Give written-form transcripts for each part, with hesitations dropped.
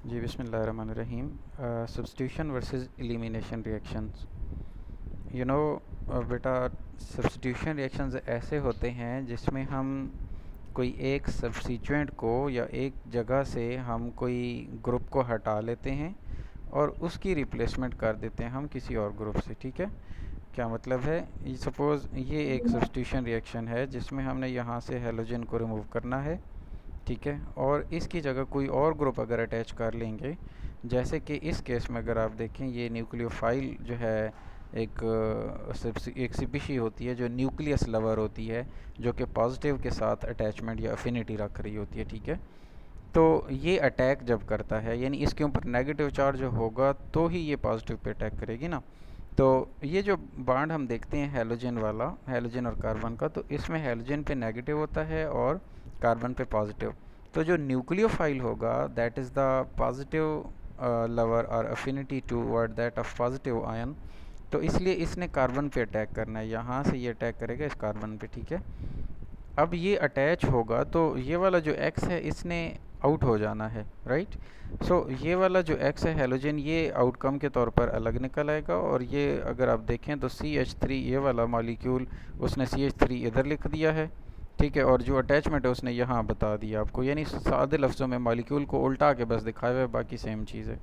जी बिस्मिल्लाहिर्रहमानिर्रहीम। Substitution versus elimination reactions. बेटा, substitution reactions ऐसे होते हैं जिसमें हम कोई एक सब्स्टिट्यूएंट को या एक जगह से हम कोई ग्रुप को हटा लेते हैं और उसकी रिप्लेसमेंट कर देते हैं हम किसी और ग्रुप से। ठीक है, क्या मतलब है? सपोज़ ये एक सब्स्टिट्यूशन रिएक्शन है जिसमें हमने यहाँ से हेलोजन को रिमूव करना है। ठीक है, और इसकी जगह कोई और ग्रुप अगर अटैच कर लेंगे, जैसे कि इस केस में अगर आप देखें, ये न्यूक्लियोफाइल जो है एक स्पीशी होती है जो न्यूक्लियस लवर होती है, जो कि पॉजिटिव के साथ अटैचमेंट या अफिनिटी रख रही होती है। ठीक है, तो ये अटैक जब करता है, यानी इसके ऊपर नेगेटिव चार्ज होगा तो ही ये पॉजिटिव पे अटैक करेगी ना। तो ये जो बॉन्ड हम देखते हैं हेलोजन वाला, हेलोजन और कार्बन का, तो इसमें हेलोजन पे नेगेटिव होता है और कार्बन पे पॉजिटिव। तो जो न्यूक्लियोफाइल होगा, that is the positive lover और affinity toward that of positive ion. तो इसलिए इसने कार्बन पे अटैक करना है, यहाँ से ये अटैक करेगा इस कार्बन पे। ठीक है, अब ये अटैच होगा तो ये वाला जो एक्स है इसने आउट हो जाना है, राइट। सो ये वाला जो एक्स है हेलोजन, ये आउटकम के तौर पर अलग निकल आएगा। और ये अगर आप देखें तो CH3 ये वाला मॉलिक्यूल, उसने CH3 इधर लिख दिया है। ठीक है, और जो अटैचमेंट है उसने यहाँ बता दिया आपको, यानी सादे लफ्ज़ों में मॉलिक्यूल को उल्टा के बस दिखाया हुआ है, बाकी सेम चीज़ है।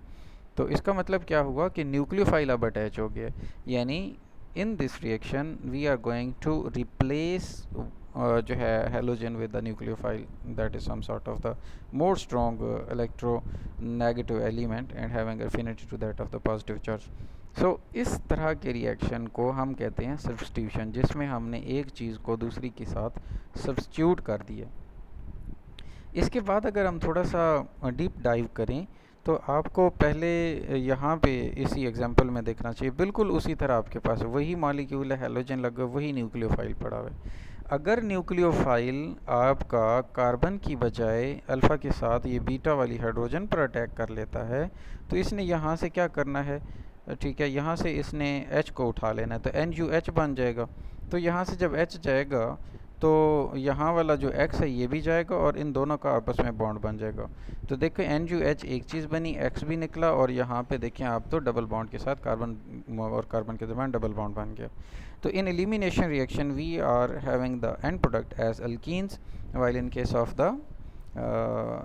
तो इसका मतलब क्या हुआ कि न्यूक्लियोफाइल अब अटैच हो गया, यानी in this reaction we are going to replace जो है halogen with the nucleophile, that is some sort of the more strong electronegative element and having affinity to that of the positive charge. So इस तरह के reaction को हम कहते हैं substitution, जिसमें हमने एक चीज़ को दूसरी के साथ सब्स्टिट्यूट कर दिया। इसके बाद अगर हम थोड़ा सा डीप डाइव करें तो आपको पहले यहाँ पे इसी एग्जांपल में देखना चाहिए, बिल्कुल उसी तरह आपके पास वही मॉलिक्यूल है, हेलोजन लगा, वही न्यूक्लियोफाइल पड़ा हुआ है। अगर न्यूक्लियोफाइल आपका कार्बन की बजाय अल्फ़ा के साथ ये बीटा वाली हाइड्रोजन पर अटैक कर लेता है, तो इसने यहाँ से क्या करना है? ठीक है, यहाँ से इसने H को उठा लेना है, तो NuH बन जाएगा। तो यहाँ से जब H जाएगा तो यहाँ वाला जो X है ये भी जाएगा और इन दोनों का आपस में बॉन्ड बन जाएगा। तो देखो NuH एक चीज़ बनी, X भी निकला, और यहाँ पे देखें आप तो डबल बॉन्ड के साथ कार्बन और कार्बन के दरमियान डबल बॉन्ड बन गया। तो in elimination reaction we are having the end product as alkenes, while in case of the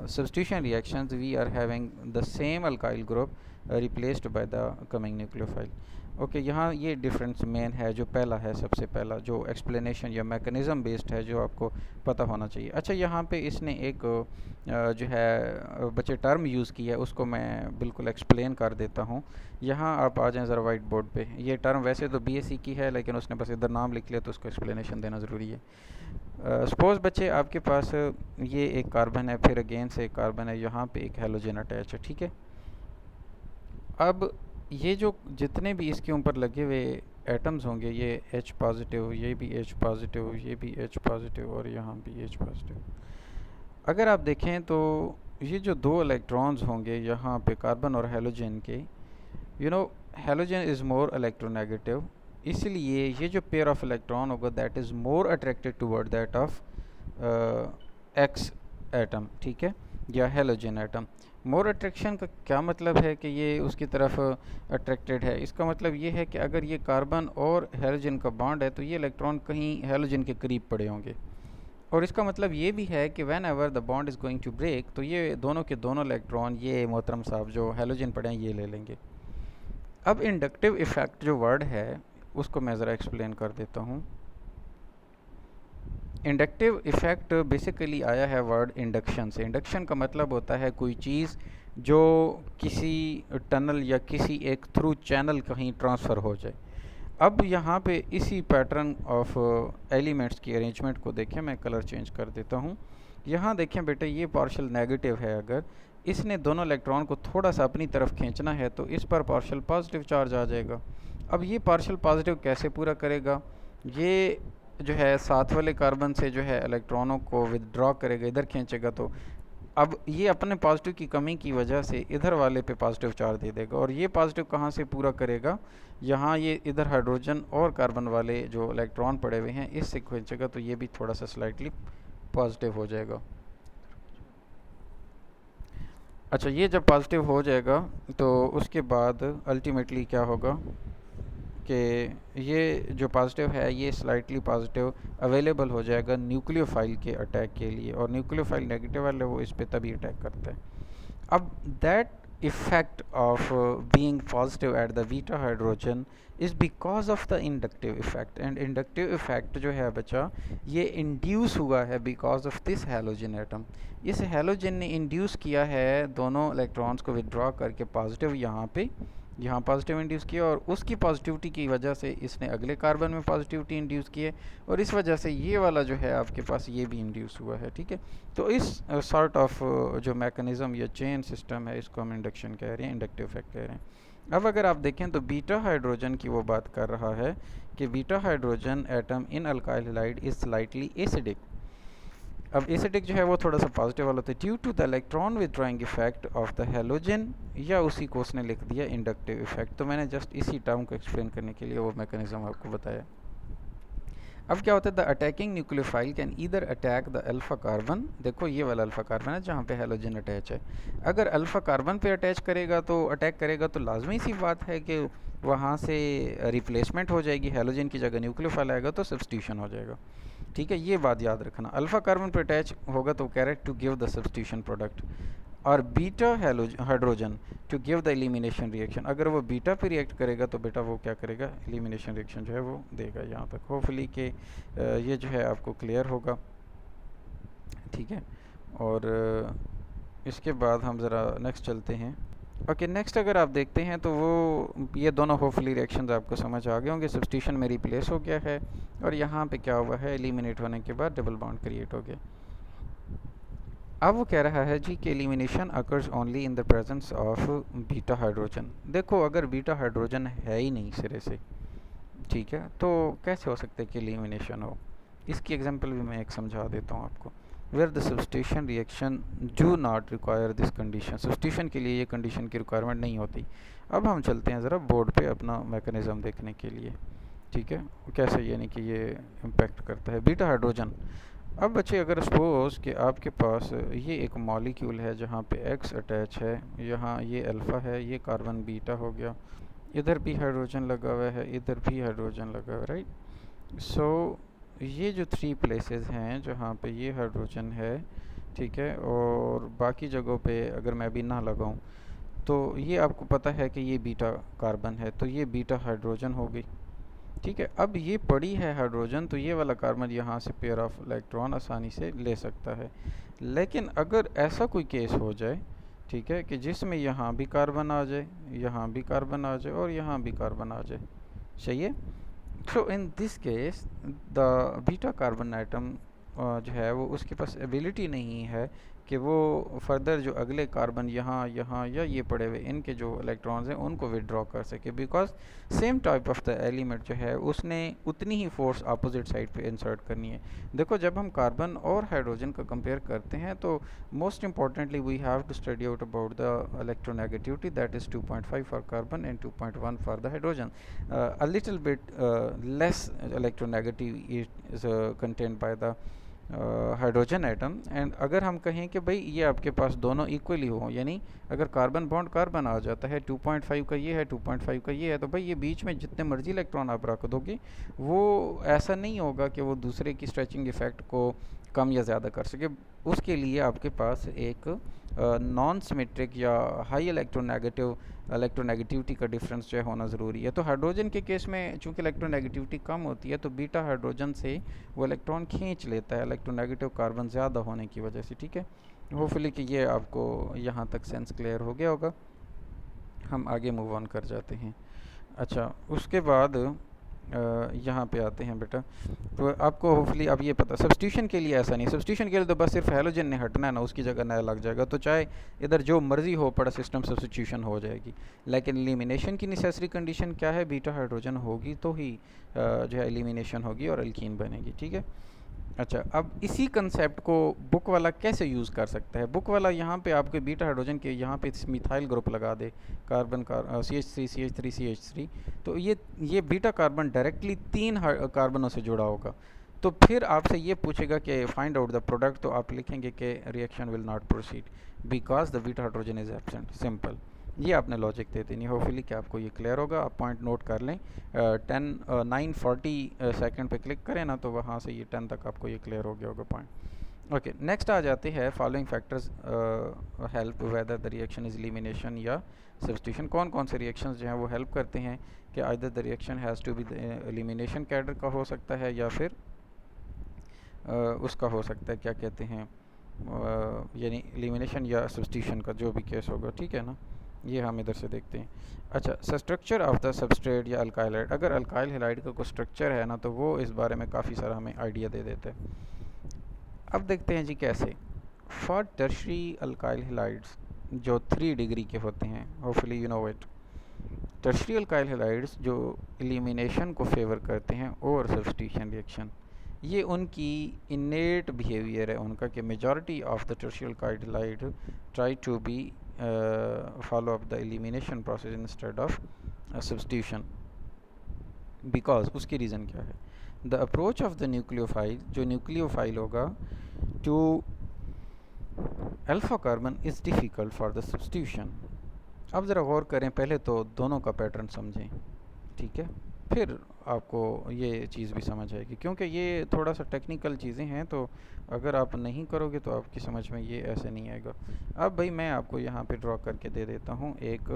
substitution reactions we are having the same alkyl group replaced by the coming nucleophile. Okay, यहाँ ये difference main है, जो पहला है, सबसे पहला जो explanation या मैकेनिज़्म बेस्ड है, जो आपको पता होना चाहिए। अच्छा, यहाँ पे इसने एक जो है बच्चे टर्म यूज़ की है, उसको मैं बिल्कुल एक्सप्लेन कर देता हूँ। यहाँ आप आ जाएं ज़रा वाइट बोर्ड पे। ये टर्म वैसे तो BSc की है, लेकिन उसने बस इधर नाम लिख लिया, तो उसको एक्सप्लेनेशन देना ज़रूरी है। सपोज़ बच्चे आपके पास ये एक कार्बन है, फिर अगेन से एक कार्बन है, यहाँ पे एक हेलोजन अटैच है। ठीक है, अब ये जो जितने भी इसके ऊपर लगे हुए एटम्स होंगे, ये H पॉजिटिव, ये भी H पॉजिटिव, ये भी H पॉजिटिव, और यहाँ भी H पॉजिटिव। अगर आप देखें तो ये जो दो इलेक्ट्रॉन्स होंगे यहाँ पे कार्बन और हेलोजन के, हेलोजन इज़ मोर इलेक्ट्रोनेगेटिव, इसलिए ये जो पेयर ऑफ इलेक्ट्रॉन होगा that is more attracted toward that of X atom. ठीक है, या हेलोजन एटम। मोर अट्रैक्शन का क्या मतलब है कि ये उसकी तरफ अट्रैक्टेड है? इसका मतलब ये है कि अगर ये कार्बन और हेलोजन का बॉन्ड है तो ये इलेक्ट्रॉन कहीं हेलोजन के करीब पड़े होंगे, और इसका मतलब ये भी है कि whenever the bond is going to break, तो ये दोनों के दोनों इलेक्ट्रॉन, ये मोहतरम साहब जो हेलोजन पड़े हैं, ये ले लेंगे। अब इंडक्टिव इफ़ेक्ट जो वर्ड है उसको मैं ज़रा एक्सप्लेन कर देता हूँ। इंडक्टिव इफ़ेक्ट बेसिकली आया है वर्ड इंडक्शन से। इंडक्शन का मतलब होता है कोई चीज़ जो किसी टनल या किसी एक थ्रू चैनल कहीं ट्रांसफ़र हो जाए। अब यहाँ पे इसी पैटर्न ऑफ एलिमेंट्स की अरेंजमेंट को देखें, मैं कलर चेंज कर देता हूँ। यहाँ देखें बेटे, ये पार्शियल नेगेटिव है, अगर इसने दोनों इलेक्ट्रॉन को थोड़ा सा अपनी तरफ खींचना है तो इस पर पार्शियल पॉजिटिव चार्ज आ जाएगा। अब ये पार्शियल पॉजिटिव कैसे पूरा करेगा? ये जो है साथ वाले कार्बन से जो है इलेक्ट्रॉनों को विदड्रॉ करेगा, इधर खींचेगा, तो अब ये अपने पॉजिटिव की कमी की वजह से इधर वाले पे पॉजिटिव चार्ज दे देगा। और ये पॉजिटिव कहाँ से पूरा करेगा? यहाँ ये इधर हाइड्रोजन और कार्बन वाले जो इलेक्ट्रॉन पड़े हुए हैं इससे खींचेगा, तो ये भी थोड़ा सा स्लाइटली पॉजिटिव हो जाएगा। अच्छा, ये जब पॉजिटिव हो जाएगा तो उसके बाद अल्टीमेटली क्या होगा कि ये जो पॉजिटिव है ये स्लाइटली पॉजिटिव अवेलेबल हो जाएगा न्यूक्लियोफाइल के अटैक के लिए, और न्यूक्लियोफाइल नेगेटिव वाले वो इस पे तभी अटैक करते हैं। अब that effect of being positive at the beta hydrogen is because of the inductive effect, and inductive effect जो है बच्चा ये induce हुआ है because of this halogen atom। इस halogen ने induce किया है दोनों electrons को withdraw करके positive यहाँ पॉजिटिव इंड्यूस किया, और उसकी पॉजिटिविटी की वजह से इसने अगले कार्बन में पॉजिटिविटी इंड्यूस की है, और इस वजह से ये वाला जो है आपके पास ये भी इंड्यूस हुआ है। ठीक है, तो इस सॉर्ट ऑफ जो मैकेनिज्म या चेन सिस्टम है इसको हम इंडक्शन कह रहे हैं, इंडक्टिव इफेक्ट कह रहे हैं। अब अगर आप देखें तो बीटा हाइड्रोजन की वो बात कर रहा है कि beta hydrogen atom in alkyl halide is slightly acidic. अब एसिडिक जो है वो थोड़ा सा पॉजिटिव वाला था due to the electron withdrawing effect of the halogen, या उसी को उसने लिख दिया इंडक्टिव इफेक्ट। तो मैंने जस्ट इसी टर्म को एक्सप्लेन करने के लिए वो मैकेनिज्म आपको बताया। अब क्या होता है, the attacking nucleophile can either attack the alpha carbon, देखो ये वाला अल्फा कार्बन है जहाँ पे हैलोजन अटैच है। अगर अल्फा कार्बन पे अटैच करेगा तो अटैक करेगा तो लाजमी सी बात है कि वहाँ से रिप्लेसमेंट हो जाएगी, हैलोजन की जगह न्यूक्लियोफाइल आएगा तो सब्स्टिट्यूशन हो जाएगा। ठीक है, ये बात याद रखना। अल्फा कार्बन पे अटैच होगा तो कह रहे to give the substitution product, और beta hydrogen to give the elimination reaction. अगर वो बीटा पे रिएक्ट करेगा तो बेटा वो क्या करेगा, एलिमिनेशन रिएक्शन जो है वो देगा। यहाँ तक होपफुली कि ये जो है आपको क्लियर होगा। ठीक है, और इसके बाद हम ज़रा नेक्स्ट चलते हैं। ओके, नेक्स्ट अगर आप देखते हैं तो वो ये दोनों होपफुली रिएक्शंस आपको समझ आ गए होंगे। सब्स्टिट्यूशन में रिप्लेस हो गया है, और यहाँ पे क्या हुआ है, एलिमिनेट होने के बाद डबल बॉन्ड क्रिएट हो गया। अब वो कह रहा है जी कि elimination occurs only in the presence of beta hydrogen. देखो अगर बीटा हाइड्रोजन है ही नहीं सिरे से, ठीक है, तो कैसे हो सकता है कि एलिमिनेशन हो। इसकी एग्जांपल भी मैं एक समझा देता हूँ आपको। Where the substitution reaction do not require this condition, substitution के लिए ये कंडीशन की रिक्वायरमेंट नहीं होती। अब हम चलते हैं ज़रा बोर्ड पे अपना मैकेनिज़्म देखने के लिए। ठीक है, कैसे यानी कि ये इम्पेक्ट करता है बीटा हाइड्रोजन। अब बच्चे अगर सपोज कि आपके पास ये एक मॉलिक्यूल है जहाँ पे X अटैच है, यहाँ ये अल्फ़ा है, ये कार्बन बीटा हो गया, इधर भी हाइड्रोजन लगा हुआ है, इधर भी हाइड्रोजन लगा हुआ है, राइट। सो ये जो 3 प्लेसेस हैं जहाँ पे ये हाइड्रोजन है, ठीक है, और बाकी जगहों पे अगर मैं भी ना लगाऊँ तो ये आपको पता है कि ये बीटा कार्बन है, तो ये बीटा हाइड्रोजन हो गई। ठीक है, अब ये पड़ी है हाइड्रोजन, तो ये वाला कार्बन यहाँ से पेयर ऑफ इलेक्ट्रॉन आसानी से ले सकता है। लेकिन अगर ऐसा कोई केस हो जाए, ठीक है, कि जिसमें यहाँ भी कार्बन आ जाए, यहाँ भी कार्बन आ जाए और यहाँ भी कार्बन आ जाए, सही है। So in this case the beta carbon atom जो है वो उसके पास एबिलिटी नहीं है कि वो फर्दर जो अगले कार्बन यहाँ यहाँ या ये पड़े हुए इनके जो इलेक्ट्रॉन्स हैं उनको विड्रॉ कर सके, because same type of the element जो है उसने उतनी ही फोर्स अपोजिट साइड पे इंसर्ट करनी है। देखो जब हम कार्बन और हाइड्रोजन का कंपेयर करते हैं तो most importantly we have to study out about the electronegativity, that is 2.5 for carbon and 2.1 for the hydrogen. A little bit less electronegative is contained by the hydrogen atom. And अगर हम कहें कि भाई ये आपके पास दोनों इक्वली हो, यानी अगर कार्बन बॉन्ड कार्बन आ जाता है 2.5 का ये है 2.5 का ये है, तो भाई ये बीच में जितने मर्जी इलेक्ट्रॉन आप रख दोगे वो ऐसा नहीं होगा कि वो दूसरे की स्ट्रेचिंग इफेक्ट को कम या ज़्यादा कर सके। उसके लिए आपके पास एक नॉन सिमेट्रिक या हाई इलेक्ट्रोनेगेटिविटी का डिफरेंस जो है होना ज़रूरी है। तो हाइड्रोजन के केस में चूंकि इलेक्ट्रोनेगेटिविटी कम होती है तो बीटा हाइड्रोजन से वो इलेक्ट्रॉन खींच लेता है इलेक्ट्रोनेगेटिव कार्बन ज़्यादा होने की वजह से। ठीक है, होपफुली कि ये आपको यहाँ तक सेंस क्लियर हो गया होगा। हम आगे मूव ऑन कर जाते हैं। अच्छा, उसके बाद यहाँ पे आते हैं बेटा, तो आपको होपफुली अब ये पता सब्स्टिट्यूशन के लिए ऐसा नहीं, सब्स्टिट्यूशन के लिए तो बस सिर्फ हैलोजन ने हटना है ना, उसकी जगह नया लग जाएगा, तो चाहे इधर जो मर्जी हो पड़ा सिस्टम सब्स्टिट्यूशन हो जाएगी। लेकिन एलिमिनेशन की नेसेसरी कंडीशन क्या है, बीटा हाइड्रोजन होगी तो ही जो है एलिमिनेशन होगी और एल्कीन बनेगी। ठीक है, अच्छा, अब इसी कंसेप्ट को बुक वाला कैसे यूज़ कर सकता है। बुक वाला यहाँ पे आपके बीटा हाइड्रोजन के यहाँ पे मिथाइल ग्रुप लगा दे, कार्बन CH3 CH3 CH3, तो ये बीटा कार्बन डायरेक्टली 3 कार्बनों से जुड़ा होगा। तो फिर आपसे ये पूछेगा कि फाइंड आउट द प्रोडक्ट, तो आप लिखेंगे कि reaction will not proceed because the beta hydrogen is absent. Simple, ये आपने लॉजिक दे देनी। होपफुली कि आपको ये क्लियर होगा। आप पॉइंट नोट कर लें। 9:40 सेकंड पे क्लिक करें ना, तो वहाँ से ये 10 तक आपको ये क्लियर हो गया होगा पॉइंट। ओके, नेक्स्ट आ जाते हैं following factors help whether the reaction is elimination या सब्स्टिट्यूशन। कौन कौन से रिएक्शंस जो हैं वो हेल्प करते हैं कि either the reaction has to be elimination कैडर का हो सकता है या फिर उसका हो सकता है, क्या कहते हैं, यानी एलिमिनेशन या सब्स्टिट्यूशन का जो भी केस होगा, ठीक है ना। ये हम इधर से देखते हैं। अच्छा, स्ट्रक्चर ऑफ द सबस्ट्रेट या अल्काइल हाइड। अगर अल्काइल हैलाइड का कोई स्ट्रक्चर है ना, तो वो इस बारे में काफ़ी सारा हमें आइडिया दे देते हैं। अब देखते हैं जी कैसे। फॉर टर्शरी अल्काइल हैलाइड्स जो 3 डिग्री के होते हैं, hopefully you know it. Tertiary alkyl halides जो एलिमिनेशन को फेवर करते हैं और सब्स्टिट्यूशन रिएक्शन, ये उनकी इनेट बिहेवियर है उनका कि majority of the tertiary alkyl halide try to be follow up the elimination process instead of substitution। Because उसकी रीज़न क्या है, the approach of the nucleophile, जो न्यूक्लियोफाइल होगा to alpha carbon is difficult for the substitution. अब ज़रा गौर करें, पहले तो दोनों का पैटर्न समझें, ठीक है, फिर आपको ये चीज़ भी समझ आएगी, क्योंकि ये थोड़ा सा टेक्निकल चीज़ें हैं, तो अगर आप नहीं करोगे तो आपकी समझ में ये ऐसे नहीं आएगा। अब भाई मैं आपको यहाँ पे ड्रॉ करके दे देता हूँ, एक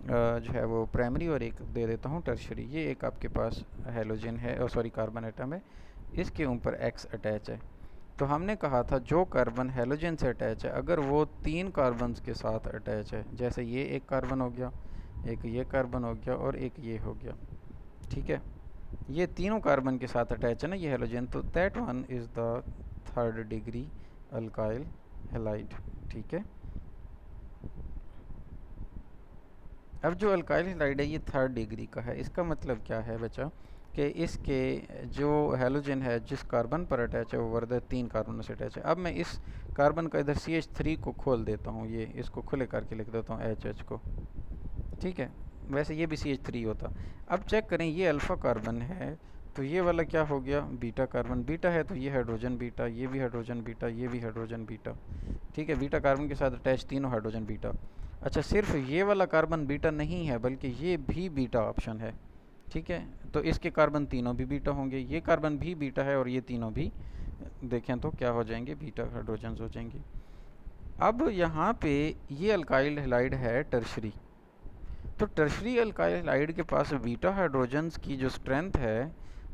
जो है वो प्राइमरी और एक दे देता हूँ टर्शरी। ये एक आपके पास हेलोजन है, सॉरी कार्बन एटम है, इसके ऊपर X अटैच है। तो हमने कहा था जो कार्बन हेलोजन से अटैच है, अगर वो 3 कार्बन्स के साथ अटैच है, जैसे ये एक कार्बन हो गया, एक ये कार्बन हो गया और एक ये हो गया, ठीक है, ये तीनों कार्बन के साथ अटैच है ना ये हेलोजन, तो that one is the 3rd degree alkyl halide, ठीक है। अब जो अल्काइल हैलाइड है ये 3rd डिग्री का है। इसका मतलब क्या है बच्चा, कि इसके जो हेलोजन है जिस कार्बन पर अटैच है वो वर्दर 3 कार्बन से अटैच है। अब मैं इस कार्बन का इधर CH3 को खोल देता हूँ, ये इसको खुले करके लिख देता हूँ HH को, ठीक है, वैसे ये भी CH3 होता। अब चेक करें, ये अल्फ़ा कार्बन है तो ये वाला क्या हो गया, बीटा कार्बन। बीटा है तो ये हाइड्रोजन बीटा, ये भी हाइड्रोजन बीटा, ये भी हाइड्रोजन बीटा, ठीक है, बीटा कार्बन के साथ अटैच तीनों हाइड्रोजन बीटा। अच्छा, सिर्फ ये वाला कार्बन बीटा नहीं है बल्कि ये भी बीटा ऑप्शन है, ठीक है, तो इसके कार्बन तीनों भी बीटा होंगे। ये कार्बन भी बीटा है और ये तीनों भी देखें तो क्या हो जाएंगे, बीटा हाइड्रोजन हो जाएंगे। अब यहाँ पे ये अल्काइल हैलाइड है टर्शरी, तो टर्शरी अल्काइल हैलाइड के पास बीटा हाइड्रोजन्स की जो स्ट्रेंथ है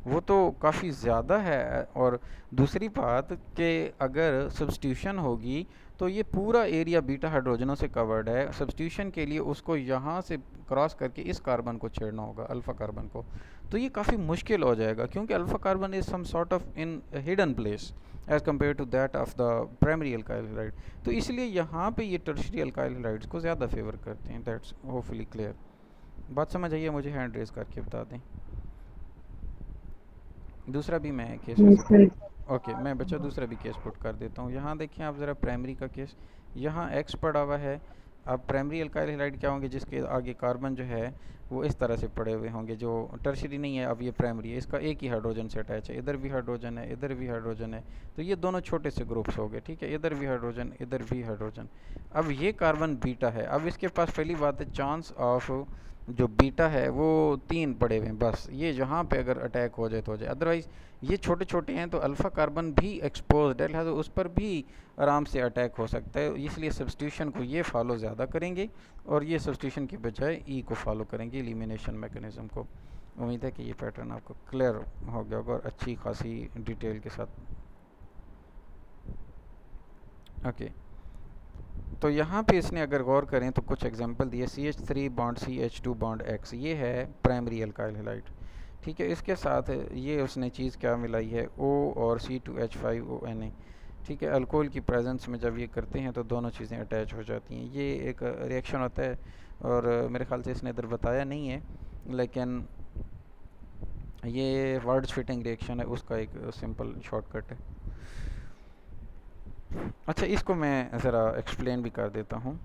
वो तो काफ़ी ज़्यादा है। और दूसरी बात कि अगर सब्स्टिट्यूशन होगी तो ये पूरा एरिया बीटा हाइड्रोजनों से कवर्ड है। सब्स्टिट्यूशन के लिए उसको यहाँ से क्रॉस करके इस कार्बन को छेड़ना होगा, अल्फ़ा कार्बन को, तो ये काफ़ी मुश्किल हो जाएगा, क्योंकि alpha carbon is some sort of in hidden place as compare to that of the primary alkyl halide. तो इसलिए यहाँ पे ये टर्शरी अल्काइल हैलाइड्स को ज़्यादा फेवर करते हैं। That's hopefully clear. बात समझ आइए, मुझे हैंड रेज करके बता दें। दूसरा भी मैं केस ओके मैं बच्चा दूसरा भी केस पुट कर देता हूँ। यहाँ देखिए आप ज़रा प्राइमरी का केस, यहाँ X पड़ा हुआ है। अब प्राइमरी अल्काइल हैलाइड क्या होंगे, जिसके आगे कार्बन जो है वो इस तरह से पड़े हुए होंगे, जो टर्शरी नहीं है, अब ये प्राइमरी है, इसका एक ही हाइड्रोजन से अटैच है, इधर भी हाइड्रोजन है, इधर भी हाइड्रोजन है, तो ये दोनों छोटे से ग्रुप्स हो गए, ठीक है, इधर भी हाइड्रोजन, इधर भी हाइड्रोजन। अब ये कार्बन बीटा है, अब इसके पास पहली बात है चांस ऑफ जो बीटा है वो 3 पड़े हुए हैं, बस ये जहाँ पे अगर अटैक हो जाए तो हो जाए, अदरवाइज़ ये छोटे छोटे हैं तो अल्फ़ा कार्बन भी एक्सपोज्ड है, लिहाजा उस पर भी आराम से अटैक हो सकता है। इसलिए सब्स्टिट्यूशन को ये फॉलो ज़्यादा करेंगे और ये सब्स्टिट्यूशन की बजाय ई को फॉलो करेंगे, एलिमिनेशन मैकेनिज़्म को। उम्मीद है कि ये पैटर्न आपको क्लियर हो गया होगा और अच्छी खासी डिटेल के साथ। ओके, तो यहाँ पे इसने अगर गौर करें तो कुछ एग्जांपल दिए, CH3 bond CH2 bond X, ये है प्राइमरी अल्काइल हैलाइड, ठीक है। इसके साथ ये उसने चीज़ क्या मिलाई है, O और C2H5ONa, ठीक है। अल्कोहल की प्रेजेंस में जब ये करते हैं तो दोनों चीज़ें अटैच हो जाती हैं। ये एक रिएक्शन होता है और मेरे ख्याल से इसने इधर बताया नहीं है, लेकिन ये वर्ड्स फिटिंग रिएक्शन है, उसका एक सिंपल शॉर्टकट है। अच्छा, इसको मैं ज़रा एक्सप्लेन भी कर देता हूँ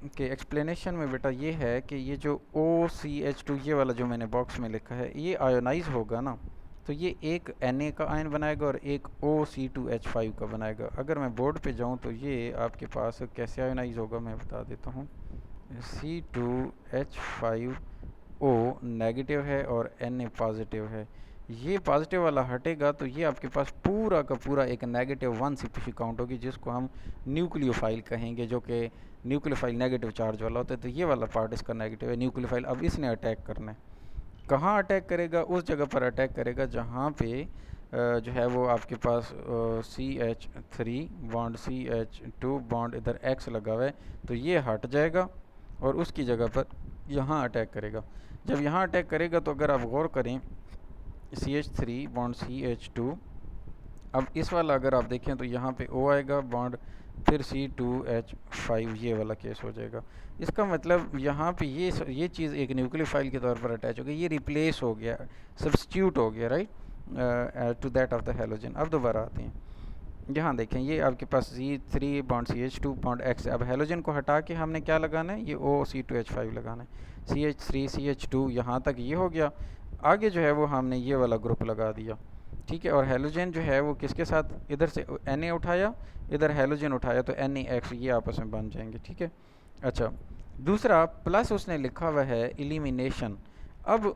कि एक्सप्लेनेशन में बेटा ये है कि ये जो OCH2 ये वाला जो मैंने बॉक्स में लिखा है, ये आयोनाइज होगा ना, तो ये एक Na का आयन बनाएगा और एक OC2H5 का बनाएगा। अगर मैं बोर्ड पे जाऊँ तो ये आपके पास कैसे आयोनाइज होगा मैं बता देता हूँ। C2H5O नेगेटिव है और Na पॉजिटिव है। ये पॉजिटिव वाला हटेगा तो ये आपके पास पूरा का पूरा एक नेगेटिव 1 CP काउंट होगी, जिसको हम न्यूक्लियोफाइल कहेंगे, जो कि न्यूक्लियोफाइल नेगेटिव चार्ज वाला होता है। तो ये वाला पार्ट इसका नेगेटिव है न्यूक्लियोफाइल। अब इसने अटैक करना है, कहाँ अटैक करेगा? उस जगह पर अटैक करेगा जहाँ पे जो है वो आपके पास CH3 बॉन्ड CH2 बॉन्ड इधर X लगा हुआ है, तो ये हट जाएगा और उसकी जगह पर यहाँ अटैक करेगा। जब यहाँ अटैक करेगा तो अगर आप गौर करें CH3 बॉन्ड CH2, अब इस वाला अगर आप देखें तो यहाँ पे O आएगा बॉन्ड, फिर C2H5, ये वाला केस हो जाएगा। इसका मतलब यहाँ पे ये चीज़ एक न्यूक्लियोफाइल के तौर पर अटैच हो गई, ये रिप्लेस हो गया, सब्स्टिट्यूट हो गया, right, to that of the halogen. अब दोबारा आते हैं, यहाँ देखें ये आपके पास C3 bond CH2 bond X है। अब हेलोजन को हटा के हमने क्या लगाना है? ये OC2H5 लगाना है। CH3 CH2 यहाँ तक ये हो गया, आगे जो है वो हमने ये वाला ग्रुप लगा दिया, ठीक है। और हेलोजन जो है वो किसके साथ, इधर से Na उठाया, इधर हेलोजन उठाया, तो NaX ये आपस में बन जाएंगे, ठीक है। अच्छा, दूसरा प्लस उसने लिखा हुआ है एलिमिनेशन। अब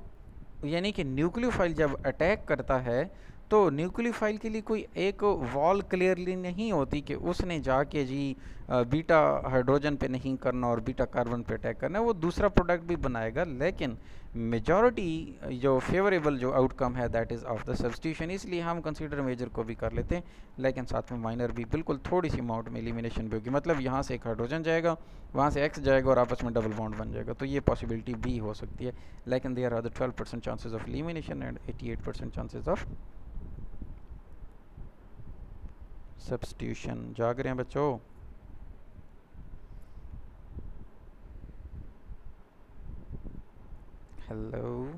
यानी कि न्यूक्लियोफाइल जब अटैक करता है तो न्यूक्लियोफाइल के लिए कोई एक वॉल क्लियरली नहीं होती कि उसने जाके जी बीटा हाइड्रोजन पे नहीं करना और बीटा कार्बन पे अटैक करना है। वो दूसरा प्रोडक्ट भी बनाएगा, लेकिन मेजॉरिटी जो फेवरेबल जो आउटकम है that is of the substitution. इसलिए हम कंसीडर मेजर को भी कर लेते हैं, लेकिन साथ में माइनर भी, बिल्कुल थोड़ी सी अमाउंट में एलिमिनेशन भी होगी। मतलब यहाँ से एक हाइड्रोजन जाएगा, वहाँ से X जाएगा और आपस में डबल बॉन्ड बन जाएगा। तो ये पॉसिबिलिटी भी हो सकती है, लेकिन there are the 12% chances of elimination and 88% chances of substitution. जाग रहे हैं बच्चों? हेलो,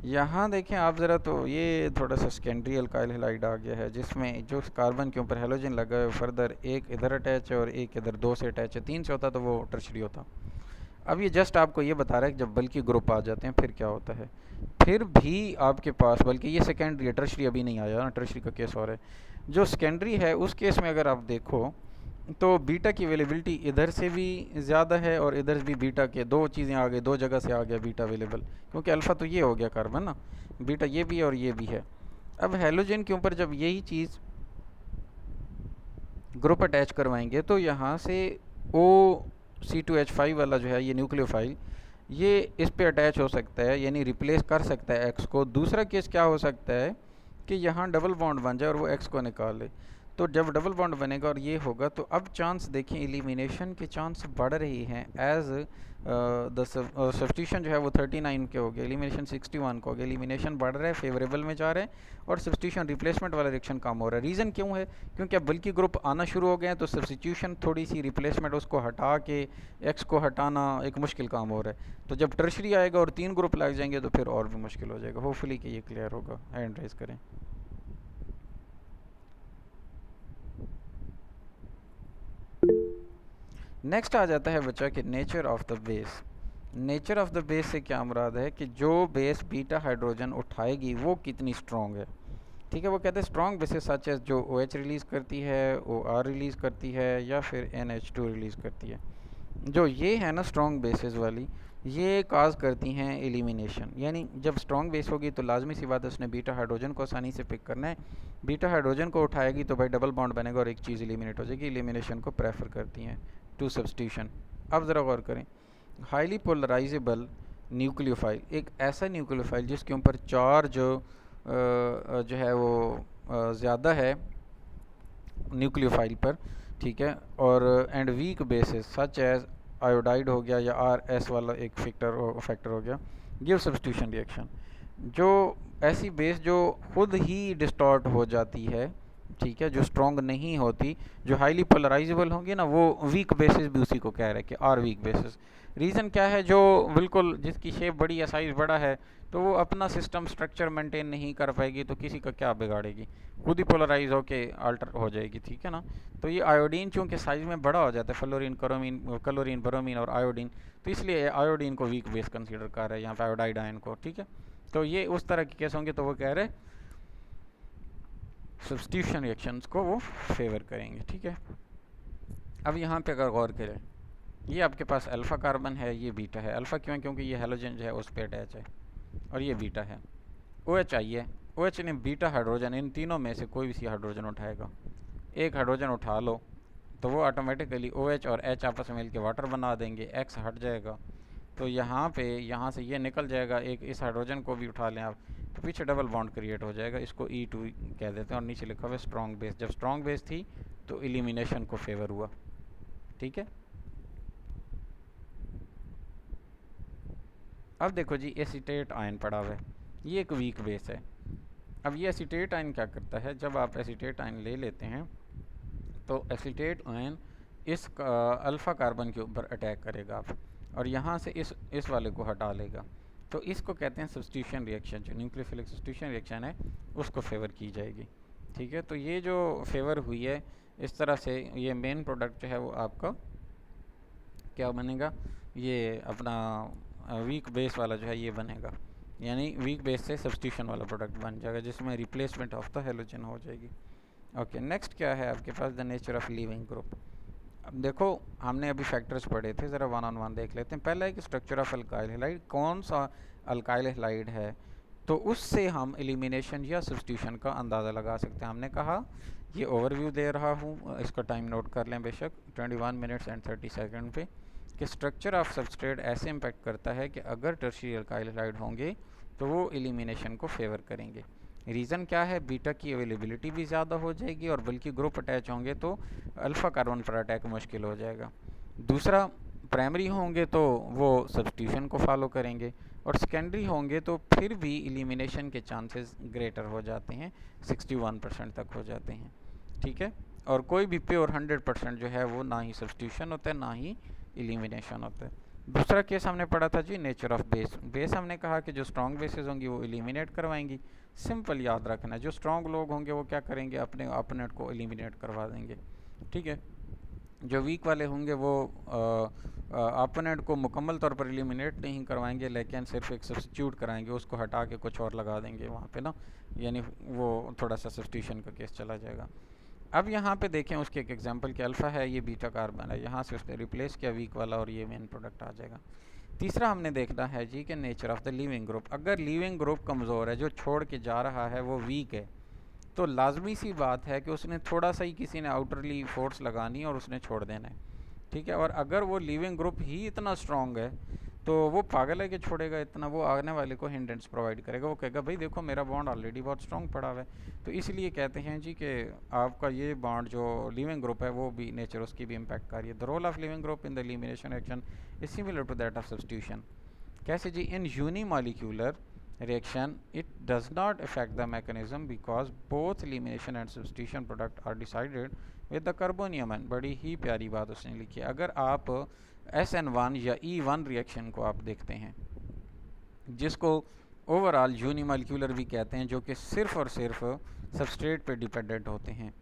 यहाँ देखें आप ज़रा, तो ये थोड़ा सा सेकेंडरी अल्काइल हैलाइड आ गया है, जिसमें जो कार्बन के ऊपर हेलोजन लगा है फर्दर एक इधर अटैच है और एक इधर, 2 से अटैच है। 3 से होता तो वो टर्शरी होता। अब ये जस्ट आपको ये बता रहा है कि जब बल्कि ग्रुप आ जाते हैं फिर क्या होता है। फिर भी आपके पास, बल्कि ये सेकेंडरी है, टर्शरी अभी नहीं आया ना, टर्शरी का केस और है। जो सेकेंडरी है उस केस में अगर आप देखो तो बीटा की अवेलेबिलिटी इधर से भी ज़्यादा है और इधर भी बीटा के, दो चीज़ें आ गई, दो जगह से आ गया बीटा अवेलेबल, क्योंकि अल्फ़ा तो ये हो गया कार्बन ना, बीटा ये भी है और ये भी है। अब हेलोजन के ऊपर जब यही चीज़ ग्रुप अटैच करवाएंगे तो यहाँ से OC2H5 वाला जो है ये न्यूक्लियोफाइल, ये इस पे अटैच हो सकता है, यानी रिप्लेस कर सकता है X को। दूसरा केस क्या हो सकता है कि यहाँ डबल बॉन्ड बन जाए और वो X को निकाल ले। तो जब डबल बॉन्ड बनेगा और ये होगा तो अब चांस देखें, एलिमिनेशन के चांस बढ़ रही हैं एज द सब्स्टिट्यूशन जो है वो 39 के हो गया, एलिमिनेशन 61 को हो गया। एलिमिनेशन बढ़ रहा है, फेवरेबल में जा रहे हैं, और सब्स्टिट्यूशन रिप्लेसमेंट वाला रिएक्शन कम हो रहा है। रीज़न क्यों है? क्योंकि अब बल्कि ग्रुप आना शुरू हो गए हैं, तो सब्स्टिट्यूशन थोड़ी सी, रिप्लेसमेंट उसको हटा के X को हटाना एक मुश्किल काम हो रहा है। तो जब टर्शरी आएगा और 3 ग्रुप लग जाएंगे तो फिर और भी मुश्किल हो जाएगा। होपफुली कि ये क्लियर होगा। हैंड रेज करें। नेक्स्ट आ जाता है बच्चा कि nature of the base. Nature of the base से क्या मुराद है कि जो बेस बीटा हाइड्रोजन उठाएगी वो कितनी स्ट्रॉन्ग है, ठीक है। वो कहते हैं स्ट्रॉन्ग बेसिस सच एज जो OH रिलीज़ करती है, OR रिलीज़ करती है, या फिर NH2 रिलीज़ करती है। जो ये है ना स्ट्रॉन्ग बेसिस वाली, ये काज करती हैं एलिमिनेशन। यानी जब स्ट्रॉन्ग बेस होगी तो लाजमी सी बात है उसने बीटा हाइड्रोजन को आसानी से पिक करना है। बीटा हाइड्रोजन को उठाएगी तो भाई डबल बॉन्ड बनेगा और एक चीज़ एलिमिनेट हो जाएगी। एलिमिनेशन को प्रेफर करती हैं टू सब्स्टिट्यूशन। अब ज़रा गौर करें, हाईली पोलराइजेबल न्यूक्लियोफाइल, एक ऐसा न्यूक्लियोफाइल जिसके ऊपर चार्ज जो है वो ज़्यादा है न्यूक्लियोफाइल पर, ठीक है, और and weak bases such as iodide हो गया या RS वाला एक फैक्टर हो गया, गिव सब्स्टिट्यूशन रिएक्शन। जो ऐसी बेस जो खुद ही डिस्टॉर्ट हो जाती है, ठीक है, जो स्ट्रॉन्ग नहीं होती, जो हाईली पोलराइजेबल होंगी ना, वो वीक बेसिस भी उसी को कह रहे हैं कि आर वीक बेसिस। रीज़न क्या है, जो बिल्कुल जिसकी शेप बड़ी या साइज़ बड़ा है, तो वो अपना सिस्टम स्ट्रक्चर मेंटेन नहीं कर पाएगी, तो किसी का क्या बिगाड़ेगी, खुद ही पोलराइज होके अल्टर हो जाएगी, ठीक है ना। तो ये आयोडीन चूँकि साइज़ में बड़ा हो जाता है, फ्लोरीन, क्लोरीन, ब्रोमीन और आयोडीन, तो इसलिए आयोडीन को वीक बेस कंसिडर कर रहे हैं यहाँ पे, आयोडाइड आयन को, ठीक है। तो ये उस तरह के केस होंगे, तो वो कह रहे हैं सब्स्टिट्यूशन रिएक्शंस को वो फेवर करेंगे, ठीक है। अब यहाँ पे अगर गौर करें, ये आपके पास अल्फ़ा कार्बन है, ये बीटा है। अल्फ़ा क्यों, क्योंकि ये हेलोजन जो है उस पर अटैच है, और ये बीटा है। ओ एच आइए, ओ एच ने बीटा हाइड्रोजन, इन तीनों में से कोई भी सी हाइड्रोजन उठाएगा, एक हाइड्रोजन उठा लो तो वो ऑटोमेटिकली ओ एच और एच आपस में मिलकर वाटर बना देंगे, एक्स हट जाएगा, तो यहाँ पे यहाँ से ये निकल जाएगा, एक इस हाइड्रोजन को भी उठा लें आप, तो पीछे डबल बॉन्ड क्रिएट हो जाएगा, इसको E2 कह देते हैं, और नीचे लिखा हुआ है स्ट्रॉन्ग बेस। जब स्ट्रॉन्ग बेस थी तो एलिमिनेशन को फेवर हुआ, ठीक है। अब देखो जी, एसीटेट आयन पड़ा हुआ है, ये एक वीक बेस है। अब ये एसीटेट आयन क्या करता है, जब आप एसीटेट आयन ले लेते हैं तो एसीटेट आयन इस अल्फ़ा कार्बन के ऊपर अटैक करेगा आप, और यहाँ से इस वाले को हटा लेगा, तो इसको कहते हैं सब्स्टिट्यूशन रिएक्शन। जो न्यूक्लियोफिलिक सब्स्टिट्यूशन रिएक्शन है उसको फेवर की जाएगी, ठीक है। तो ये जो फेवर हुई है, इस तरह से ये मेन प्रोडक्ट जो है वो आपका क्या बनेगा, ये अपना वीक बेस वाला जो है ये बनेगा, यानी वीक बेस से सब्स्टिट्यूशन वाला प्रोडक्ट बन जाएगा, जिसमें रिप्लेसमेंट ऑफ द हेलोजन हो जाएगी। ओके, नेक्स्ट क्या है आपके पास, the nature of leaving group. अब देखो, हमने अभी फैक्टर्स पढ़े थे, ज़रा वन ऑन वन देख लेते हैं। पहला है कि स्ट्रक्चर ऑफ अल्काइल हैलाइड, कौन सा अल्काइल हैलाइड है, तो उससे हम एलिमिनेशन या सब्स्टिट्यूशन का अंदाज़ा लगा सकते हैं। हमने कहा ये ओवरव्यू दे रहा हूँ, इसका टाइम नोट कर लें बेशक, 21 मिनट्स एंड 30 सेकंड पे, कि स्ट्रक्चर ऑफ सबस्ट्रेट ऐसे इम्पेक्ट करता है कि अगर टर्शियरी अल्काइल हैलाइड होंगे तो वो एलिमिनेशन को फेवर करेंगे। रीज़न क्या है, बीटा की अवेलेबिलिटी भी ज़्यादा हो जाएगी, और बल्कि ग्रुप अटैच होंगे तो अल्फ़ा कार्बन पर अटैक मुश्किल हो जाएगा। दूसरा, प्राइमरी होंगे तो वो सब्स्टिट्यूशन को फॉलो करेंगे, और सेकेंडरी होंगे तो फिर भी एलिमिनेशन के चांसेस ग्रेटर हो जाते हैं, 61% तक हो जाते हैं, ठीक है। और कोई भी प्योर 100% जो है वो ना ही सब्स्टिट्यूशन होता है ना ही एलिमिनेशन होता है। दूसरा केस हमने पढ़ा था जी, नेचर ऑफ बेस। बेस हमने कहा कि जो स्ट्रॉन्ग बेसेस होंगी वो एलिमिनेट करवाएंगी। सिंपल याद रखना, जो स्ट्रॉन्ग लोग होंगे वो क्या करेंगे, अपने अपोनेंट को एलिमिनेट करवा देंगे, ठीक है। जो वीक वाले होंगे वो अपोनेंट को मुकम्मल तौर पर एलिमिनेट नहीं करवाएंगे, लेकिन सिर्फ एक सब्स्टिट्यूट कराएंगे, उसको हटा के कुछ और लगा देंगे वहाँ पे ना, यानी वो थोड़ा सा सब्स्टिट्यूशन का केस चला जाएगा। अब यहाँ पे देखें उसके एक एग्जांपल कि अल्फ़ा है, ये बीटा कार्बन है, यहाँ से उसने रिप्लेस किया वीक वाला, और ये मेन प्रोडक्ट आ जाएगा। तीसरा हमने देखना है जी कि nature of the leaving group. अगर लिविंग ग्रुप कमज़ोर है, जो छोड़ के जा रहा है वो वीक है, तो लाजमी सी बात है कि उसने थोड़ा सा ही किसी ने आउटरली फोर्स लगानी और उसने छोड़ देना है, ठीक है। और अगर वो लिविंग ग्रुप ही इतना स्ट्रॉन्ग है तो वो पागल है कि छोड़ेगा इतना, वो आने वाले को हिंडेंस प्रोवाइड करेगा, वो कहेगा भाई देखो मेरा बॉन्ड ऑलरेडी बहुत स्ट्रॉन्ग पड़ा हुआ है। तो इसलिए कहते हैं जी कि आपका ये बॉन्ड जो लिविंग ग्रुप है वो भी नेचर उसकी भी इम्पैक्ट कर रही है। The role of leaving group in the elimination action is similar to that of substitution. कैसे जी, in unimolecular reaction it does not affect the mechanism because both elimination and substitution product are decided with the carbonium ion। बड़ी ही प्यारी बात उसने लिखी है। अगर आप SN1 या E1 रिएक्शन को आप देखते हैं, जिसको ओवरऑल यूनिमॉलिक्यूलर भी कहते हैं, जो कि सिर्फ और सिर्फ सबस्ट्रेट पे डिपेंडेंट होते हैं,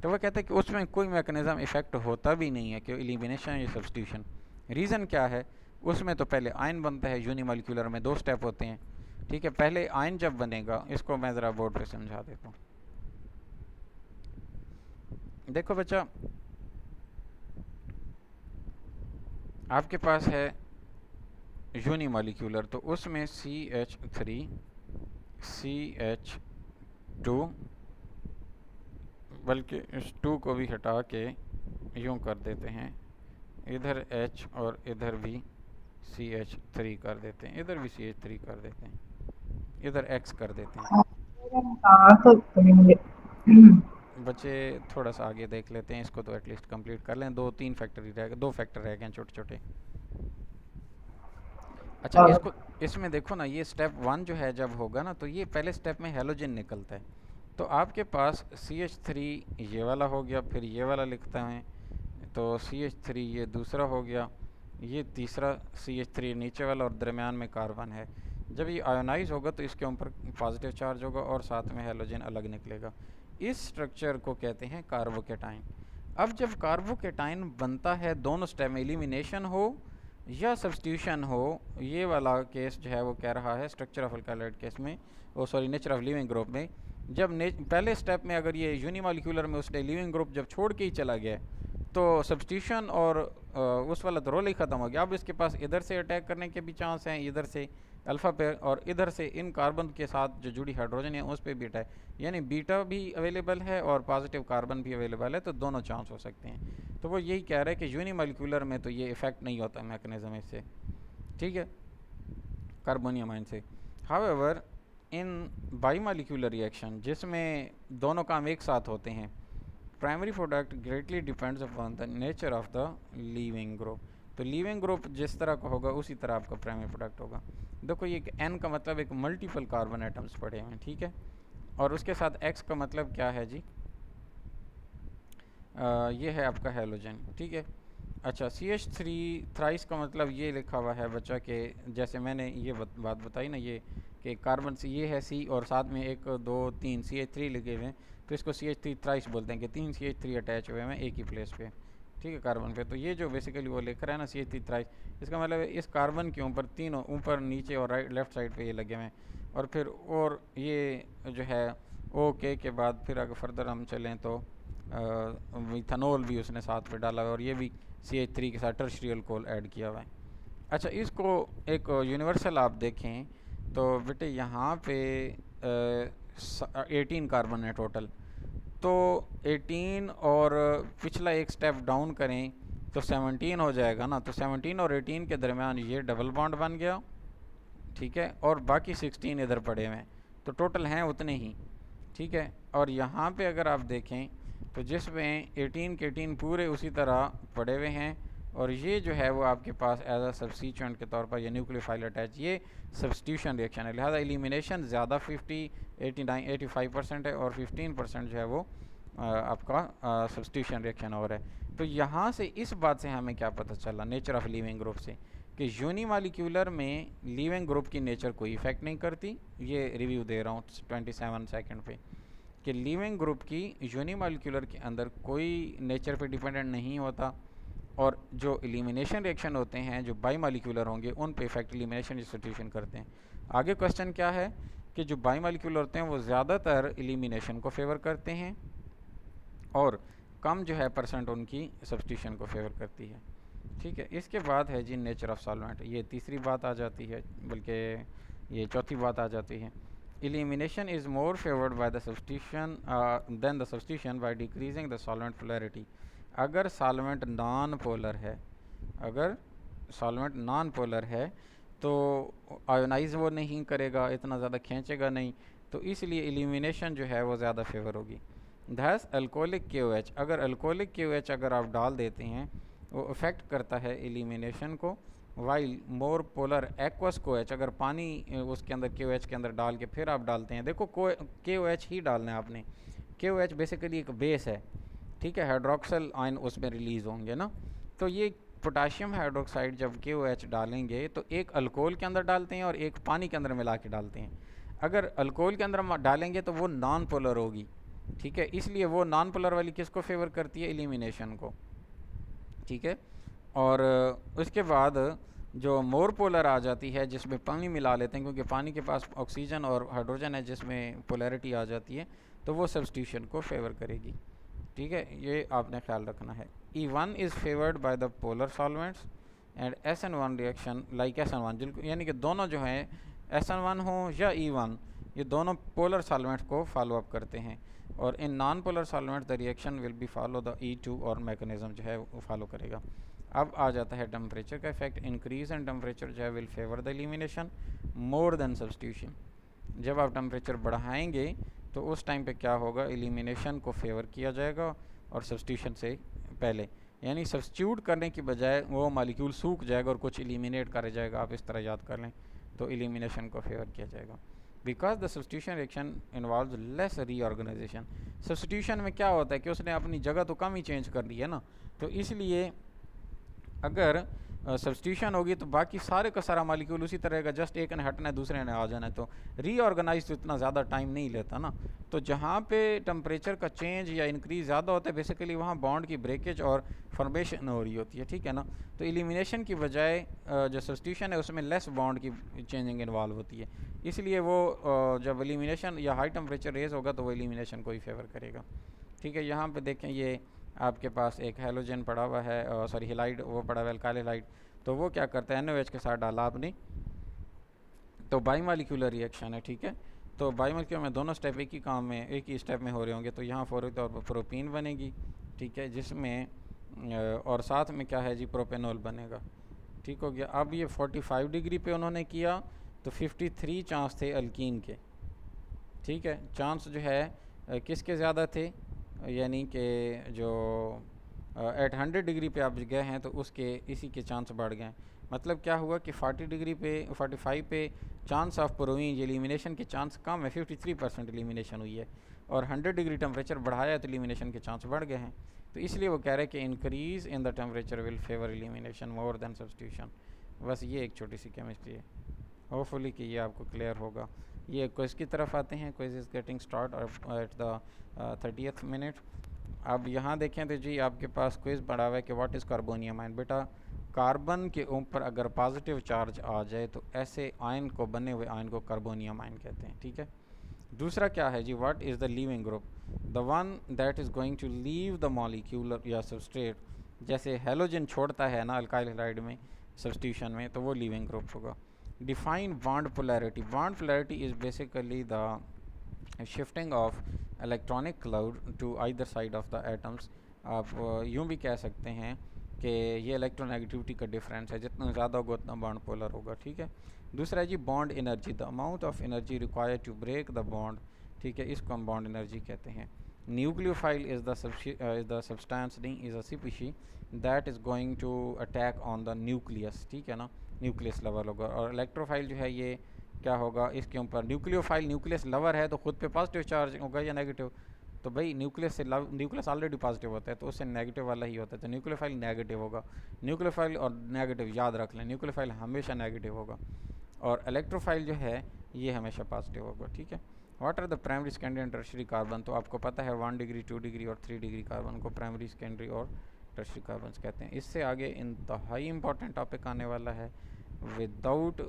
तो वह कहते हैं कि उसमें कोई मैकेनिज्म इफेक्ट होता भी नहीं है कि एलिमिनेशन या सब्स्टिट्यूशन। रीज़न क्या है, उसमें तो पहले आयन बनता है, यूनिमॉलिक्यूलर में 2 स्टेप होते हैं, ठीक है। पहले आयन जब बनेगा, इसको मैं ज़रा बोर्ड पे समझा देता हूँ। देखो बच्चा, आपके पास है यूनिमॉलिक्यूलर, तो उसमें CH3 CH2, बल्कि इस 2 को भी हटा के यूँ कर देते हैं, इधर H और इधर भी CH3 कर देते हैं, इधर भी CH3 कर देते हैं, इधर X कर देते हैं। बच्चे थोड़ा सा आगे देख लेते हैं, इसको तो एटलीस्ट कंप्लीट कर लें, 2-3 फैक्टर ही रह गए, 2 फैक्टर रह गए छोटे छोटे। अच्छा, इसको इसमें देखो ना, ये स्टेप 1 जो है जब होगा ना, तो ये पहले स्टेप में हेलोजन निकलता है, तो आपके पास CH3 ये वाला हो गया, फिर ये वाला लिखता है तो CH3 ये दूसरा हो गया, ये तीसरा CH3 नीचे वाला और दरमियान में कार्बन है। जब ये आयोनाइज होगा तो इसके ऊपर पॉजिटिव चार्ज होगा और साथ में हेलोजन अलग निकलेगा। इस स्ट्रक्चर को कहते हैं कार्बोकेटाइन। अब जब कार्बोकेटाइन बनता है, दोनों स्टेप में एलिमिनेशन हो या सब्स्टिट्यूशन हो, ये वाला केस जो है वो कह रहा है स्ट्रक्चर ऑफ अल्काइलाइड केस में, नेचर ऑफ लिविंग ग्रुप में, जब पहले स्टेप में अगर ये यूनिमॉलिक्यूलर में उसने लिविंग ग्रुप जब छोड़ के ही चला गया तो सब्स्टिट्यूशन और उस वाला तो रोल ही ख़त्म हो गया। अब इसके पास इधर से अटैक करने के भी चांस हैं, इधर से अल्फ़ा पे और इधर से इन कार्बन के साथ जो जुड़ी हाइड्रोजन है उस पर बीटा है, यानी बीटा भी अवेलेबल है और पॉजिटिव कार्बन भी अवेलेबल है, तो दोनों चांस हो सकते हैं। तो वो यही कह रहा है कि यूनिमॉलिक्यूलर में तो ये इफ़ेक्ट नहीं होता मैकेनिज्म इससे, ठीक है, कार्बोनियम आयन से। हाउएवर इन बाईमॉलिक्यूलर रिएक्शन जिसमें दोनों काम एक साथ होते हैं, primary product greatly depends upon the nature of the leaving group. तो लीविंग ग्रुप जिस तरह का होगा उसी तरह आपका प्राइमरी प्रोडक्ट होगा। देखो ये एन का मतलब एक मल्टीपल कार्बन एटम्स पड़े हुए हैं, ठीक है, और उसके साथ एक्स का मतलब क्या है जी, ये है आपका हेलोजन, ठीक है। अच्छा, CH3 थ्राइस का मतलब ये लिखा हुआ है बच्चा के, जैसे मैंने ये बात बताई ना, ये कि कार्बन से ये है C और साथ में 1 2 3 CH3 लिखे हुए हैं, तो इसको CH3 थ्राइस बोलते हैं कि 3 CH3 अटैच हुए हैं एक ही प्लेस पे, ठीक है, कार्बन पे। तो ये जो बेसिकली वो लिख रहा है ना CH3 थ्राइस, इसका मतलब इस कार्बन के ऊपर तीनों ऊपर नीचे और राइट लेफ्ट साइड पे ये लगे हुए हैं। और फिर और ये जो है ओके के बाद फिर अगर फर्दर हम चलें तो मिथानॉल भी उसने साथ में डाला हुआ है और ये भी CH3 के साथ टर्शियरी अल्कोहल ऐड किया हुआ है। अच्छा, इसको एक यूनिवर्सल आप देखें तो बेटे यहाँ पे 18 कार्बन है टोटल, तो 18 और पिछला एक स्टेप डाउन करें तो 17 हो जाएगा ना, तो 17 और 18 के दरमियान ये डबल बॉन्ड बन गया, ठीक है, और बाकी 16 इधर पड़े हुए हैं, तो टोटल हैं उतने ही, ठीक है। और यहाँ पे अगर आप देखें तो जिसमें 18 के 18 पूरे उसी तरह पड़े हुए हैं, और ये जो है वो आपके पास एज अ सब्स्टिट्यूएंट के तौर पर ये न्यूक्लियोफाइल अटैच, ये सब्स्टिट्यूशन रिएक्शन है, लिहाजा एलिमिनेशन ज़्यादा 85% है और 15% जो है वो आपका सब्स्टिट्यूशन रिएक्शन हो रहा है। तो यहाँ से इस बात से हमें क्या पता चला नेचर ऑफ लिविंग ग्रुप से, कि यूनिमॉलिक्यूलर में लिविंग ग्रुप की नेचर कोई इफेक्ट नहीं करती। ये रिव्यू दे रहा हूँ 27 सेकंड पे, कि लिविंग ग्रुप की यूनिमॉलिक्यूलर के अंदर कोई नेचर पे डिपेंडेंट नहीं होता, और जो एलिमिनेशन रिएक्शन होते हैं जो बाईमॉलिक्यूलर होंगे उन पे इफेक्ट एलिमिनेशन सब्स्टिट्यूशन करते हैं। आगे क्वेश्चन क्या है कि जो बाईमॉलिक्यूलर होते हैं वो ज़्यादातर एलिमिनेशन को फेवर करते हैं और कम जो है परसेंट उनकी सब्स्टिट्यूशन को फेवर करती है, ठीक है। इसके बाद है जी नेचर ऑफ सॉल्वेंट, ये तीसरी बात आ जाती है, बल्कि ये चौथी बात आ जाती है। Elimination is more favoured by the substitution than the substitution by decreasing the solvent polarity. अगर सॉल्वेंट नॉन पोलर है, अगर सॉल्वेंट नॉन पोलर है तो आयोनाइज वो नहीं करेगा, इतना ज़्यादा खींचेगा नहीं, तो इसलिए एलिमिनेशन जो है वो ज़्यादा फेवर होगी। दस अल्कोहलिक KOH, अगर अल्कोहलिक KOH अगर आप डाल देते हैं वो अफेक्ट करता है एलिमिनेशन को, while more polar aqueous KOH, अगर पानी उसके अंदर KOH के अंदर डाल के फिर आप डालते हैं, देखो KOH ही डालना है आपने, KOH बेसिकली एक बेस है, ठीक है, हाइड्रोक्सिल आयन उसमें रिलीज़ होंगे ना, तो ये पोटाशियम हाइड्रोक्साइड जब KOH डालेंगे तो एक अल्कोहल के अंदर डालते हैं और एक पानी के अंदर मिला के डालते हैं। अगर अल्कोहल के अंदर डालेंगे तो वो नॉन पोलर होगी, ठीक है, इसलिए वो नॉन पोलर वाली किसको फेवर करती है, एलिमिनेशन को, ठीक है। और उसके बाद जो मोर पोलर आ जाती है जिसमें पानी मिला लेते हैं, क्योंकि पानी के पास ऑक्सीजन और हाइड्रोजन है जिसमें पोलैरिटी आ जाती है, तो वो सब्स्टिट्यूशन को फेवर करेगी, ठीक है, ये आपने ख्याल रखना है। E1 is favoured by the polar solvents and SN1 reaction like SN1, जिनको यानी कि दोनों जो हैं SN1 हो या E1, ये दोनों पोलर सॉल्वेंट्स को फॉलो अप करते हैं, और in non polar solvents the reaction will be follow the E2 और मैकेनिज्म जो है वो फॉलो करेगा। अब आ जाता है टेम्परेचर का इफेक्ट। इंक्रीज इन टेम्परेचर जो है will favour the elimination more than substitution. जब आप टेम्परेचर बढ़ाएंगे तो उस टाइम पे क्या होगा, एलिमिनेशन को फेवर किया जाएगा और सब्स्टिट्यूशन से पहले, यानी सब्स्टिट्यूट करने की बजाय वो मॉलिक्यूल सूख जाएगा और कुछ एलिमिनेट कर जाएगा, आप इस तरह याद कर लें, तो एलिमिनेशन को फेवर किया जाएगा। Because the substitution reaction involve less reorganisation. Substitution में क्या होता है कि उसने अपनी जगह तो कम ही चेंज कर दी है ना, तो इसलिए अगर सब्स्टिट्यूशन होगी तो बाकी सारे का सारा मालिक्यूल उसी तरह का, जस्ट एक ने हटना है दूसरे ने आ जाना है, तो रीऑर्गेनाइज तो इतना ज़्यादा टाइम नहीं लेता ना। तो जहाँ पे टेम्परेचर का चेंज या इंक्रीज ज़्यादा होता है बेसिकली वहाँ बॉन्ड की ब्रेकेज और फॉर्मेशन हो रही होती है, ठीक है ना। तो एलिमिनेशन की बजाय जो सब्स्टिट्यूशन है उसमें लेस बॉन्ड की चेंजिंग इन्वॉल्व होती है, इसलिए वो जब एलिमिनेशन या हाई टेम्परेचर रेज होगा तो वो एलिमिनेशन को ही फेवर करेगा। ठीक है, यहाँ पे देखें ये आपके पास एक हेलोजन पड़ा हुआ है, सॉरी हेलाइड वो पड़ा हुआ है, अल्काइल हेलाइड। तो वो क्या करता है, NaOH के साथ डाला आपने, तो बाईमालिक्यूलर रिएक्शन है, ठीक है। तो बाईमालिक्यूलर में दोनों स्टेप एक ही काम में, एक ही स्टेप में हो रहे होंगे, तो यहाँ फौरी तौर पर प्रोपीन बनेगी, ठीक है, जिसमें और साथ में क्या है जी, प्रोपेनॉल बनेगा। ठीक हो गया। अब ये 45 डिग्री पे उन्होंने किया तो 53 चांस थे अल्कीन के, ठीक है। चांस जो है किसके ज़्यादा थे, यानी कि जो एट 100 डिग्री पे आप गए हैं तो उसके इसी के चांस बढ़ गए। मतलब क्या हुआ कि 40 डिग्री पे 45 पे चांस ऑफ प्रोवीन एलिमिनेशन के चांस कम है, 53% एलिमिनेशन हुई है, और 100 डिग्री टेम्परेचर बढ़ाया तो एलिमिनेशन के चांस बढ़ गए हैं। तो इसलिए वो कह रहे हैं कि increase in the temperature will favour elimination more than substitution. बस ये एक छोटी सी केमिस्ट्री है, होपफुली कि ये आपको क्लियर होगा। ये क्विज़ की तरफ आते हैं। Quiz is getting start at the 30th minute. अब यहाँ देखें तो जी आपके पास क्विज़ पड़ा हुआ है कि व्हाट इज़ कार्बोनियम आयन। बेटा कार्बन के ऊपर अगर पॉजिटिव चार्ज आ जाए तो ऐसे आयन को, बने हुए आयन को कार्बोनियम आयन कहते हैं, ठीक है। दूसरा क्या है जी, what is the leaving group, the one that is going to leave the molecule या सबस्ट्रेट। जैसे हेलोजन छोड़ता है ना अल्काइल हैलाइड में सब्स्टिट्यूशन में, तो वो लीविंग ग्रुप होगा। Define bond polarity. Bond polarity is basically the shifting of electronic cloud to either side of the atoms. आप यूँ भी कह सकते हैं कि ये इलेक्ट्रोनेगेटिविटी का डिफरेंस है, जितना ज़्यादा होगा उतना बॉन्ड पोलर होगा, ठीक है। दूसरा है जी bond energy, the amount of energy require to break the bond, ठीक है, इसको हम बॉन्ड एनर्जी कहते हैं। न्यूक्लियोफाइल इज़ द सब्सटेंस, नहीं is a species that is going to attack on the nucleus, ठीक है ना, न्यूक्लियस लेवल होगा। और इलेक्ट्रोफाइल जो है ये क्या होगा, इसके ऊपर न्यूक्लियोफाइल न्यूक्लियस लवर है तो खुद पे पॉजिटिव चार्ज होगा या नेगेटिव, तो भाई न्यूक्लियस से न्यूक्लियस ऑलरेडी पॉजिटिव होता है तो उससे नेगेटिव वाला ही होता है, तो न्यूक्लियोफाइल नेगेटिव होगा। न्यूक्लियोफाइल और नेगेटिव याद रख लें, न्यूक्लियोफाइल हमेशा नेगेटिव होगा और इलेक्ट्रोफाइल जो है ये हमेशा पॉजिटिव होगा, ठीक है। What are the primary secondary and tertiary carbon, तो आपको पता है 1 डिग्री 2 डिग्री और 3 डिग्री कार्बन को प्राइमरी सेकेंडरी और टर्शियरी कार्बन कहते हैं। इससे आगे इंतहाई इंपॉर्टेंट टॉपिक आने वाला है, without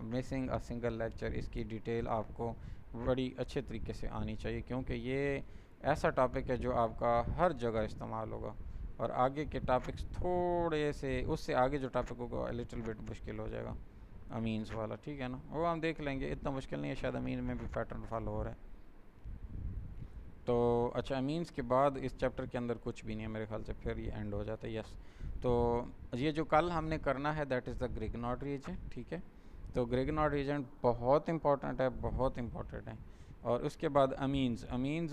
missing a single lecture. इसकी डिटेल आपको बड़ी अच्छे तरीके से आनी चाहिए क्योंकि ये ऐसा टॉपिक है जो आपका हर जगह इस्तेमाल होगा, और आगे के टॉपिक्स थोड़े से, उससे आगे जो टॉपिक होगा लिटिल बिट मुश्किल हो जाएगा, अमीन्स वाला, ठीक है ना, वो हम देख लेंगे, इतना मुश्किल नहीं है, शायद अमीन में भी पैटर्न फॉलो हो रहा है। तो अच्छा, अमीन्स के बाद इस चैप्टर के अंदर कुछ भी नहीं है मेरे ख्याल से, फिर ये एंड हो जाता है। यस, तो ये जो कल हमने करना है दैट इज़ द ग्रिग्नॉड रीजन, ठीक है। तो ग्रिग्नॉड रीजन बहुत इंपॉर्टेंट है, बहुत इंपॉर्टेंट है। और उसके बाद अमीन्स, अमीन्स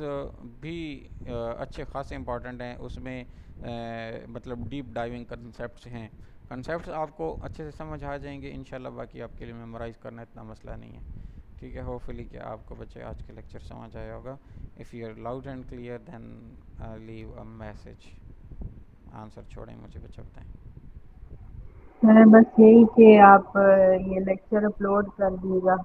भी अच्छे खासे इंपॉर्टेंट हैं, उसमें मतलब डीप डाइविंग कंसेप्ट हैं। कंसेप्ट आपको अच्छे से समझ आ जाएंगे इंशाल्लाह, बाकी आपके लिए मेमोराइज़ करना इतना मसला नहीं है, ठीक है। होपफुली कि आपको बच्चे आज के लेक्चर समझ आया होगा। If you are loud and clear then leave a message, answer छोड़ें, मुझे बच्चे बताएं। बस यही कि आप ये लेक्चर अपलोड कर दीजिएगा।